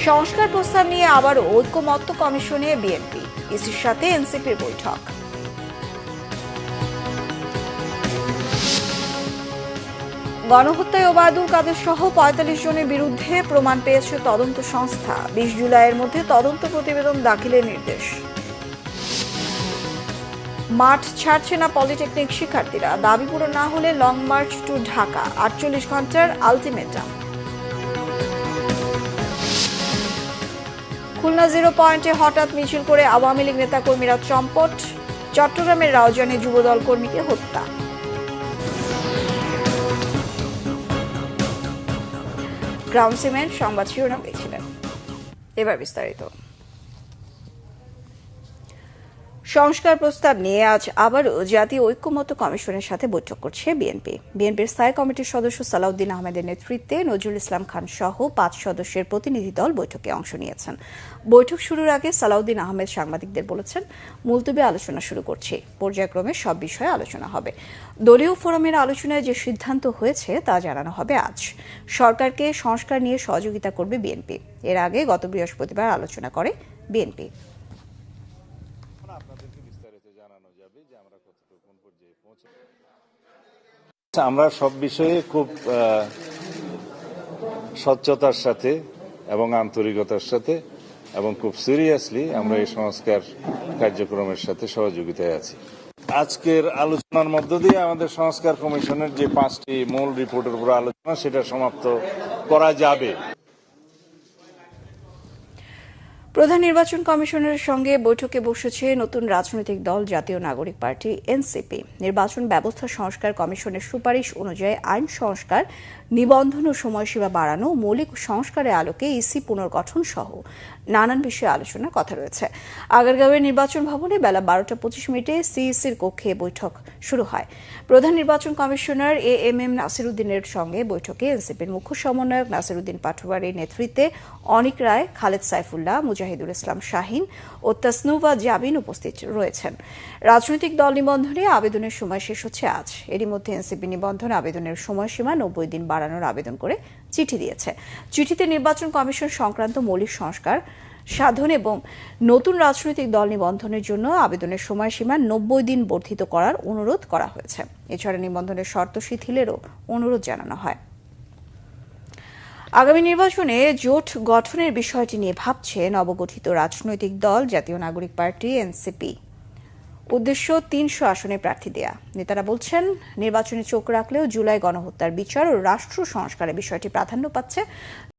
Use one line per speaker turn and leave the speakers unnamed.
সংস্কার প্রস্তাব নিয়ে আবার ঐকমত্য কমিশনে বিএনপি, ইসির সাথে এনসিপির বৈঠক। গণহত্যায় ওবায়দুল কাদের সহ ৪৫ জনের বিরুদ্ধে প্রমাণ পেয়েছে তদন্ত সংস্থা। ২০ জুলাইয়ের মধ্যে তদন্ত প্রতিবেদন দাখিলের নির্দেশ। মাঠ ছাড়ছে না পলিটেকনিক শিক্ষার্থীরা, দাবি পূরণ না হলে লং মার্চ টু ঢাকা, ৪৮ ঘন্টার আলটিমেটাম। খুলনা জিরো পয়েন্টে হঠাৎ মিছিল করে আওয়ামী লীগ নেতাকর্মীরা চম্পট। চট্টগ্রামের রাউজানে যুবদল কর্মীকে হত্যা। গ্রাউন্ড সিমেন্ট সংবাদ শিরোনাম দেখছিলেন, এবার বিস্তারিত। সংস্কার প্রস্তাব নিয়ে আজ আবারও জাতীয় ঐকমত্য কমিশনের সাথে বৈঠক করছে বিএনপি। বিএনপির স্থায়ী কমিটির সদস্য সালাউদ্দিন আহমেদের নেতৃত্বে নজরুল ইসলাম খান সহ ৫ সদস্যের প্রতিনিধি দল বৈঠকে অংশ নিয়েছেন। বৈঠক শুরুর আগে সালাউদ্দিন আহমেদ সাংবাদিকদের বলেছেন, মুলতবি আলোচনা শুরু করছি, পর্যায়ক্রমে সব বিষয়ে আলোচনা হবে। দলীয় ফোরামের আলোচনায় যে সিদ্ধান্ত হয়েছে তা জানানো হবে আজ। সরকারকে সংস্কার নিয়ে সহযোগিতা করবে বিএনপি। এর আগে গত বৃহস্পতিবার আলোচনা করে বিএনপি।
আমরা সব বিষয়ে খুব স্বচ্ছতার সাথে এবং আন্তরিকতার সাথে এবং খুব সিরিয়াসলি আমরা এই সংস্কার কার্যক্রমের সাথে সহযোগিতায় আছি। আজকের আলোচনার মধ্য দিয়ে আমাদের সংস্কার কমিশনের যে 5টি মূল রিপোর্টের উপর আলোচনা, সেটা সমাপ্ত করা যাবে।
প্রধান নির্বাচন কমিশনারের সঙ্গে বৈঠকে বসেছে নতুন রাজনৈতিক দল জাতীয় নাগরিক পার্টি এনসিপি। নির্বাচন ব্যবস্থা সংস্কার কমিশনের সুপারিশ অনুযায়ী আইন সংস্কার, নিবন্ধন ও সময়সীমা বাড়ানো, মৌলিক সংস্কারের আলোকে ইসি পুনর্গঠন সহ নানান বিষয়ে আলোচনার কথা রয়েছে। আগারগাঁওয়ের নির্বাচন ভবনে বেলা 12:25 সিইসির কক্ষে বৈঠক শুরু হয়। প্রধান নির্বাচন কমিশনার এএমএম নাসির উদ্দিনের সঙ্গে বৈঠকে এনসিপির মুখ্য সমন্বয়ক নাসির উদ্দিন পাটোয়ারির নেতৃত্বে অনিক রায়, খালেদ সাইফুল্লাহ, মুজাহিদুল ইসলাম শাহিন ও তাসনুভা জাবিন উপস্থিত রয়েছেন। রাজনৈতিক দল নিবন্ধনে আবেদনের সময় শেষ হচ্ছে আজ। এরই মধ্যে এনসিপি নিবন্ধন আবেদনের সময়সীমা 90 দিন বাড়ানোর আবেদন করে চিঠি দিয়েছে। চিঠিতে নির্বাচন কমিশন সংক্রান্ত মৌলিক সংস্কার সাধন এবং নতুন রাজনৈতিক দল নিবন্ধনের জন্য আবেদনের সময়সীমা 90 দিন বর্ধিত করার অনুরোধ করা হয়েছে। এছাড়া নিবন্ধনের শর্ত শিথিলেরও অনুরোধ জানানো হয়। আগামী নির্বাচনে জোট গঠনের বিষয়টি নিয়ে ভাবছে নবগঠিত রাজনৈতিক দল জাতীয় নাগরিক পার্টি এনসিপি। উদ্দেশ্য 300 আসনে প্রার্থী দেয়া। নেতারা বলছেন, নির্বাচনে চোখ রাখলেও জুলাই গণহত্যার বিচার ও রাষ্ট্র সংস্কারের বিষয়টি প্রাধান্য পাচ্ছে।